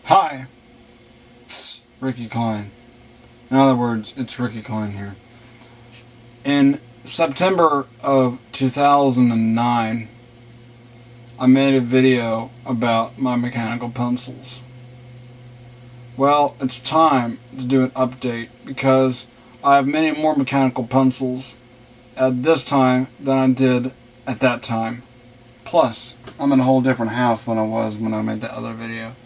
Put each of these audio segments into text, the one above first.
Hi, it's Ricky Klein. In other words, it's Ricky Klein here. In September of 2009, I made a video about my mechanical pencils. Well, it's time to do an update because I have many more mechanical pencils at this time than I did at that time. Plus, I'm in a whole different house than I was when I made that other video.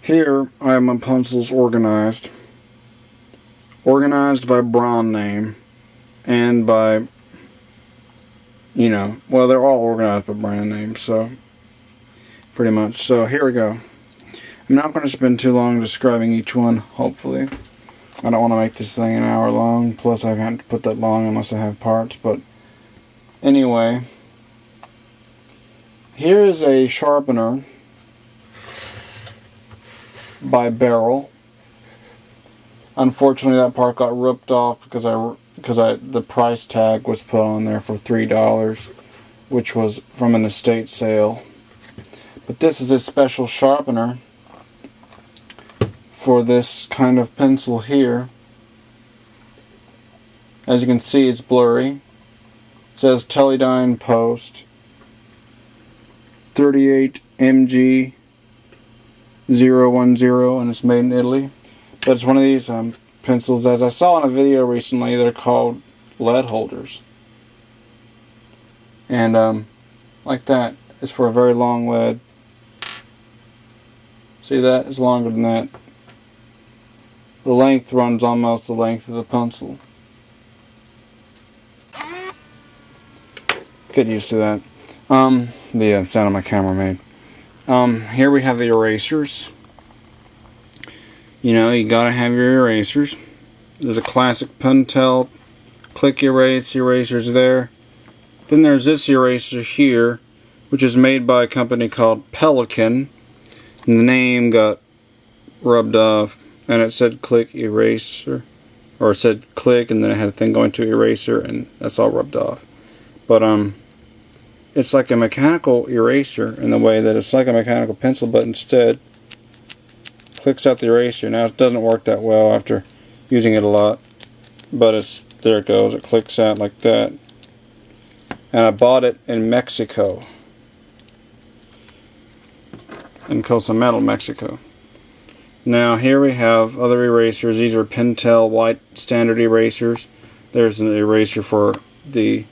Here I have my pencils organized. Organized by brand name and by, well, they're all organized by brand name, so pretty much. So here we go. I'm not going to spend too long describing each one, hopefully. I don't want to make this thing an hour long, plus I can't put that long unless I have parts, but anyway. Here is a sharpener by Barrell. Unfortunately, that part got ripped off because the price tag was put on there for $3, which was from an estate sale. But this is a special sharpener for this kind of pencil here. As you can see, it's blurry. It says Teledyne Post 38 MG 010, and it's made in Italy. But it's one of these pencils, as I saw in a video recently, they're called lead holders. And like that, it's for a very long lead. See that? It's longer than that. The length runs almost the length of the pencil. Get used to that. The sound my camera made. Here we have the erasers. You gotta have your erasers. There's a classic Pentel click erase erasers there. Then there's this eraser here, which is made by a company called Pelican. And the name got rubbed off, and it said click eraser, or it said click, and then it had a thing going to eraser, and that's all rubbed off. But it's like a mechanical eraser in the way that it's like a mechanical pencil, but instead clicks out the eraser. Now it doesn't work that well after using it a lot, but there it goes. It clicks out like that. And I bought it in Mexico, in Cozumel, Mexico. Now here we have other erasers. These are Pentel white standard erasers. There's an eraser for the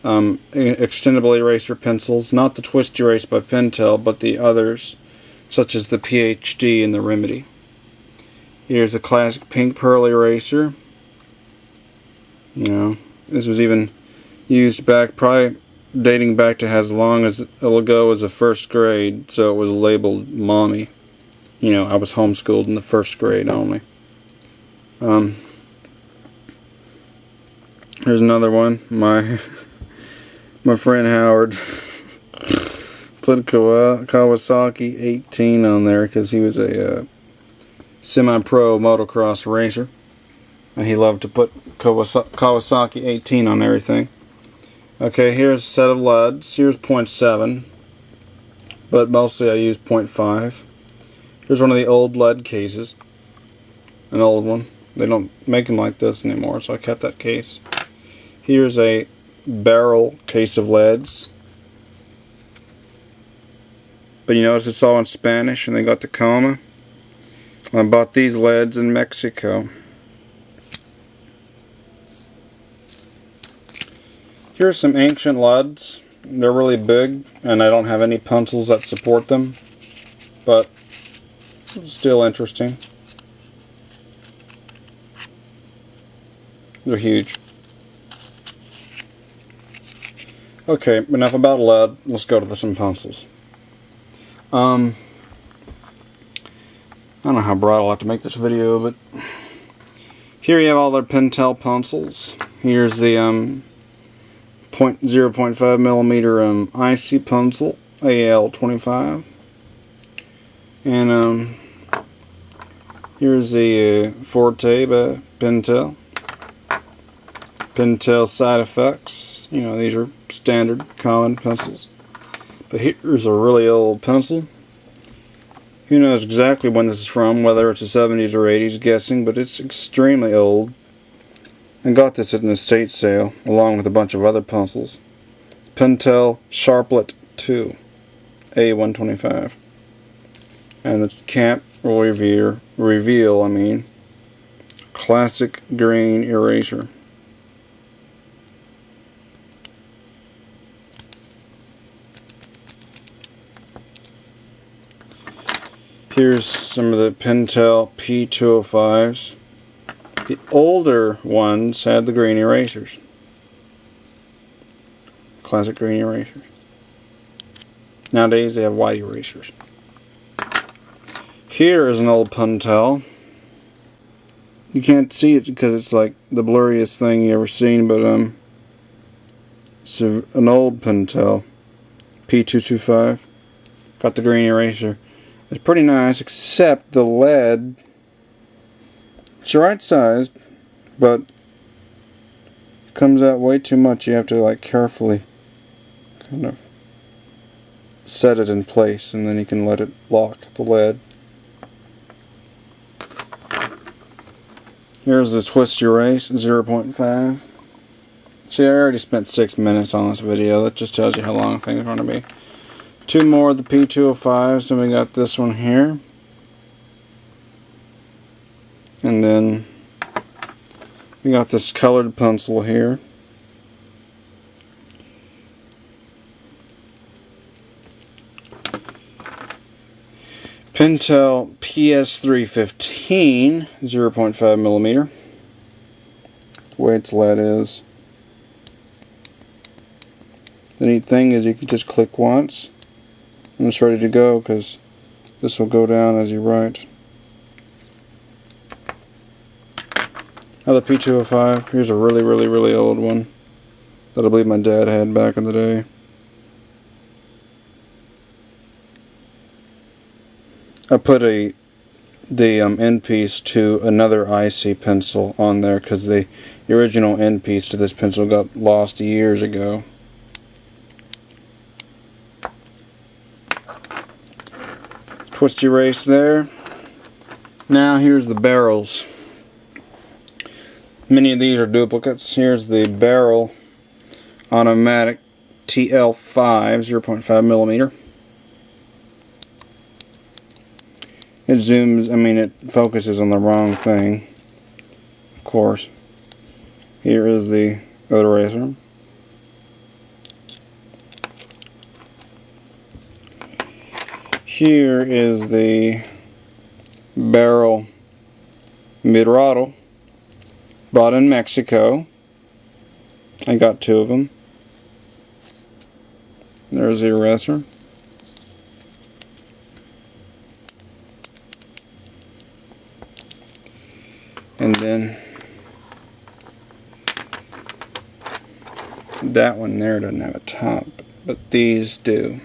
extendable eraser pencils, not the twist erase by Pentel, but the others, such as the PhD and the Remedy. Here's a classic pink pearl eraser. This was even used back, probably dating back to as long as ago as the first grade, so it was labeled Mommy. I was homeschooled in the first grade only. Here's another one. My friend Howard put Kawasaki 18 on there because he was a semi-pro motocross racer, and he loved to put Kawasaki 18 on everything. Okay, here's a set of leads. Here's 0.7, but mostly I use 0.5. Here's one of the old lead cases, an old one. They don't make them like this anymore, so I kept that case. Here's a Barrell case of leads, but you notice it's all in Spanish and they got the comma. I bought these leads in Mexico. Here's some ancient leads. They're really big and I don't have any pencils that support them, but it's still interesting. They're huge. Okay, enough about lead. Let's go to some pencils. I don't know how broad I'll have to make this video, but here you have all their Pentel pencils. Here's the 0.5 millimeter icy pencil, AL25, and here's the Forte by Pentel. Pentel side effects. These are standard common pencils. But here's a really old pencil. Who knows exactly when this is from, whether it's the 70s or 80s, guessing, but it's extremely old. I got this at an estate sale, along with a bunch of other pencils. Pentel Sharpelet 2, A125. And the cap will reveal, classic green eraser. Here's some of the Pentel P205s. The older ones had the green erasers. Classic green erasers. Nowadays they have white erasers. Here is an old Pentel. You can't see it because it's like the blurriest thing you ever seen, but it's an old Pentel P225. Got the green eraser. It's pretty nice, except the lead. It's the right size, but it comes out way too much. You have to like carefully kind of set it in place, and then you can let it lock the lead. Here's the twist erase 0.5. See, I already spent 6 minutes on this video. That just tells you how long things are going to be. Two more of the P205s, and we got this one here. And then we got this colored pencil here. Pentel PS315 0.5 millimeter. The way its lead is. The neat thing is you can just click once and it's ready to go, because this will go down as you write. Another P205. Here's a really old one that I believe my dad had back in the day. I put the end piece to another IC pencil on there because the original end piece to this pencil got lost years ago. Twist erase there. Now here's the barrels. Many of these are duplicates. Here's the Barrell automatic TL5 0.5 millimeter. It zooms, it focuses on the wrong thing, of course. Here is the eraser. Here is the Barrell Mirado, bought in Mexico. I got 2 of them. There's the eraser. And then that one there doesn't have a top, but these do.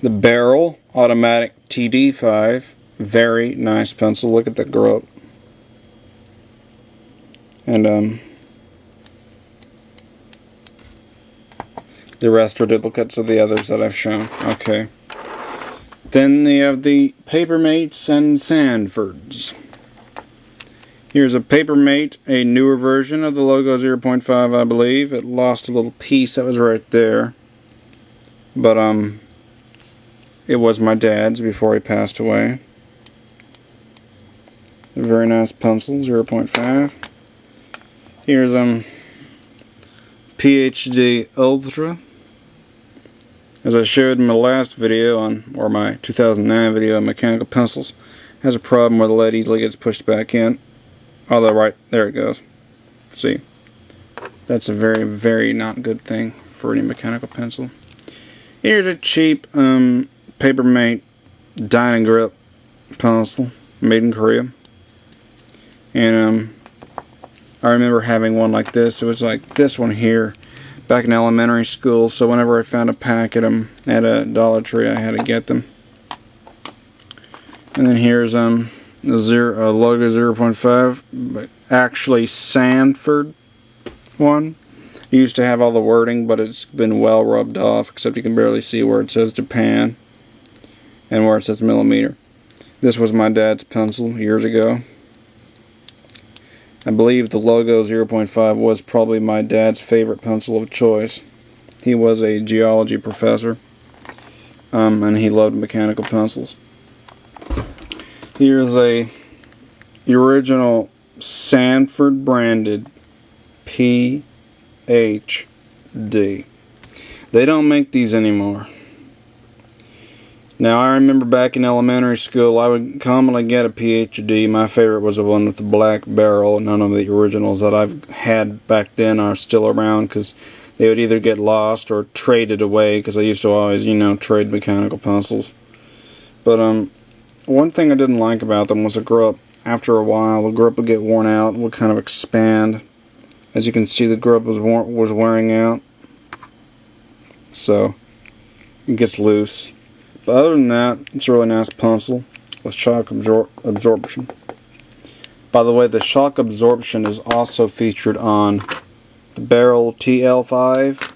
The Barrell automatic TD5, very nice pencil. Look at the growth. And the rest are duplicates of the others that I've shown. Okay. Then they have the Papermates and Sanfords. Here's a Papermate, a newer version of the logo 0.5, I believe. It lost a little piece that was right there. But it was my dad's before he passed away. A very nice pencil, 0.5. Here's PhD Ultra. As I showed in my last video or my 2009 video on mechanical pencils, has a problem where the lead easily gets pushed back in. Although right there it goes. See, that's a very not good thing for any mechanical pencil. Here's a cheap Papermate Dyna Grip pencil made in Korea, and I remember having one like this. It was like this one here back in elementary school, so whenever I found a pack at a Dollar Tree, I had to get them. And then here's the logo 0.5, but actually Sanford one. It used to have all the wording, but it's been well rubbed off, except you can barely see where it says Japan. and where it says millimeter. This was my dad's pencil years ago. I believe the logo 0.5 was probably my dad's favorite pencil of choice. He was a geology professor, and he loved mechanical pencils. Here's the original Sanford branded PhD. They don't make these anymore. Now, I remember back in elementary school, I would commonly get a PhD. My favorite was the one with the black barrel. None of the originals that I've had back then are still around, because they would either get lost or traded away, because I used to always, trade mechanical pencils. But one thing I didn't like about them was the grip. After a while, the grip would get worn out and would kind of expand. As you can see, the grip was wearing out, so it gets loose. But other than that, it's a really nice pencil with shock absorption. By the way, the shock absorption is also featured on the Barrell TL5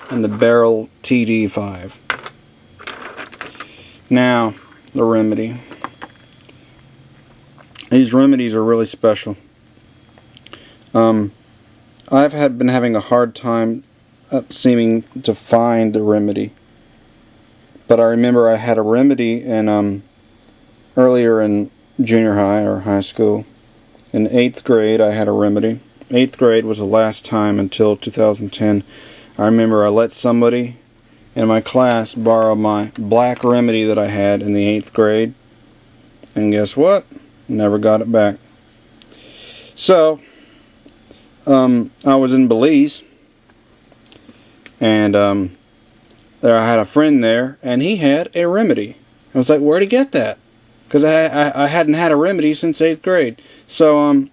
and the Barrell TD5. Now, the remedy. These remedies are really special. I've been having a hard time seeming to find the remedy. But I remember I had a remedy in earlier in junior high or high school. In 8th grade, I had a remedy. 8th grade was the last time until 2010. I remember I let somebody in my class borrow my black remedy that I had in the 8th grade. And guess what? Never got it back. So, I was in Belize, and there I had a friend there, and he had a remedy. I was like, where'd he get that? Because I hadn't had a remedy since 8th grade. So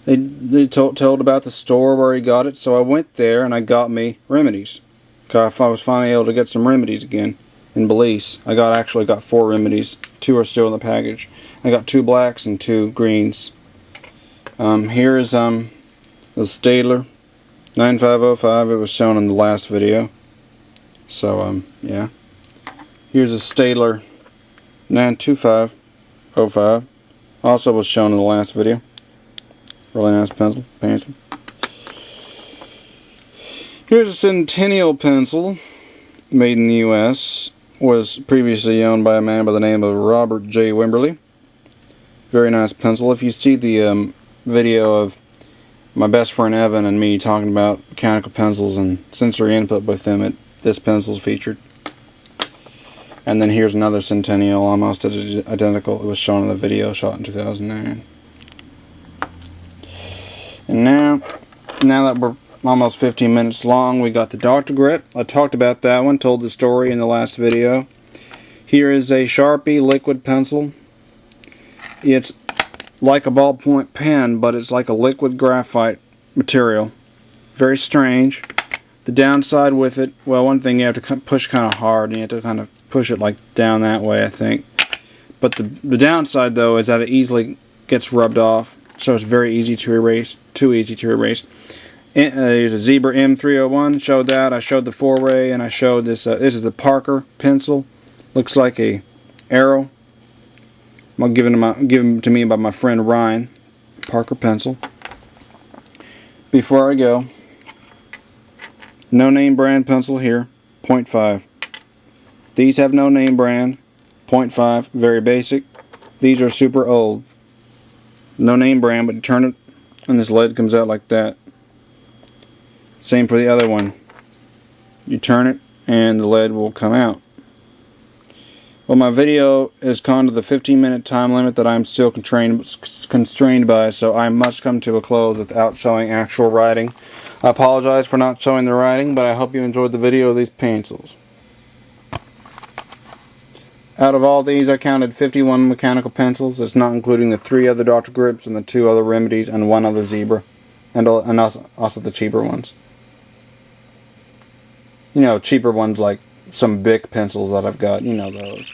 they told about the store where he got it, so I went there and I got me remedies. Cause I was finally able to get some remedies again in Belize. I actually got 4 remedies. 2 are still in the package. I got 2 blacks and 2 greens. Here is the Staedtler 9505. It was shown in the last video. So yeah. Here's a Staedtler 92505. Also was shown in the last video. Really nice pencil. Here's a Centennial pencil, made in the U.S. Was previously owned by a man by the name of Robert J. Wimberly. Very nice pencil. If you see the video of my best friend Evan and me talking about mechanical pencils and sensory input with them, this pencil's featured. And then here's another Centennial, almost identical. It was shown in the video, shot in 2009. And now that we're almost 15 minutes long, we got the Dr. Grip. I talked about that one, told the story in the last video. Here is a Sharpie liquid pencil. It's like a ballpoint pen, but it's like a liquid graphite material. Very strange. The downside with it, well, one thing, you have to push kind of hard, and you have to kind of push it like down that way, I think. But the downside, though, is that it easily gets rubbed off, so it's very easy to erase. Too easy to erase. There's a Zebra M301, showed that. I showed the 4-way, and I showed this. This is the Parker pencil. Looks like a arrow. Given to me by my friend Ryan. Parker pencil. Before I go, no name brand pencil here, 0.5. These have no name brand, 0.5, very basic. These are super old. No name brand, but you turn it and this lead comes out like that. Same for the other one. You turn it and the lead will come out. Well, my video has gone to the 15-minute time limit that I'm still constrained by, so I must come to a close without showing actual writing. I apologize for not showing the writing, but I hope you enjoyed the video of these pencils. Out of all these, I counted 51 mechanical pencils. That's not including the 3 other Dr. Grips and the 2 other Remedies and 1 other Zebra, and also the cheaper ones. You know, cheaper ones like some Bic pencils that I've got. You know those.